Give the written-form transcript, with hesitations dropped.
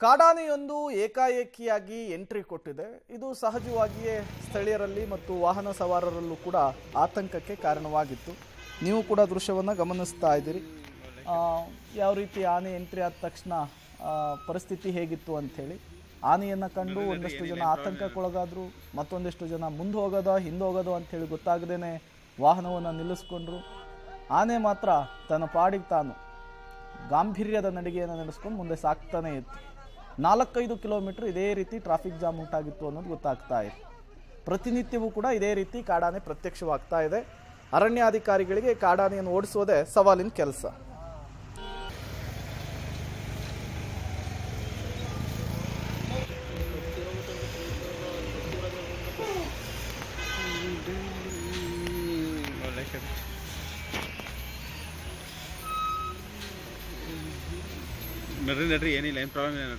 ಕಾಡಾನೆಯೊಂದು ಏಕಾಏಕಿಯಾಗಿ entry ಕೊಟ್ಟಿದೆ. ಇದು ಸಹಜವಾಗಿಯೇ ಸ್ಥಳೀಯರಲ್ಲಿ ಮತ್ತು ವಾಹನ ಸವಾರರಲ್ಲೂ ಕೂಡ ಆತಂಕಕ್ಕೆ ಕಾರಣವಾಗಿತ್ತು. ನೀವು ಕೂಡ ದೃಶ್ಯವನ್ನು ಗಮನಿಸ್ತಾ ಇದ್ದೀರಿ. ಯಾವ ರೀತಿ ಆನೆ ಎಂಟ್ರಿ ಆದ ತಕ್ಷಣ ಪರಿಸ್ಥಿತಿ ಹೇಗಿತ್ತು ಅಂಥೇಳಿ. ಆನೆಯನ್ನು ಕಂಡು ಒಂದಷ್ಟು ಜನ ಆತಂಕಕ್ಕೊಳಗಾದರು, ಮತ್ತೊಂದಿಷ್ಟು ಜನ ಮುಂದೆ ಹೋಗೋದೋ ಹಿಂದೆ ಹೋಗೋದೋ ಅಂಥೇಳಿ ಗೊತ್ತಾಗದೇ ವಾಹನವನ್ನು ನಿಲ್ಲಿಸ್ಕೊಂಡ್ರು. ಆನೆ ಮಾತ್ರ ತನ್ನ ಪಾಡಿಗೆ ತಾನು ಗಾಂಭೀರ್ಯದ ನಡಿಗೆಯನ್ನು ನಡೆಸ್ಕೊಂಡು ಮುಂದೆ ಸಾಕ್ತಾನೇ ಇತ್ತು. 4-5 ಕಿಲೋಮೀಟರ್ ಇದೇ ರೀತಿ ಟ್ರಾಫಿಕ್ ಜಾಮ್ ಉಂಟಾಗಿತ್ತು ಅನ್ನೋದು ಗೊತ್ತಾಗ್ತಾ ಇದೆ. ಪ್ರತಿನಿತ್ಯವೂ ಕೂಡ ಇದೇ ರೀತಿ ಕಾಡಾನೆ ಪ್ರತ್ಯಕ್ಷವಾಗ್ತಾ ಇದೆ. ಅರಣ್ಯಾಧಿಕಾರಿಗಳಿಗೆ ಕಾಡಾನೆಯನ್ನು ಓಡಿಸೋದೇ ಸವಾಲಿನ ಕೆಲಸ. ನಡ್ರಿ ಏನಿಲ್ಲ, ಏನು ಪ್ರಾಬ್ಲಮ್ ಇಲ್ಲ.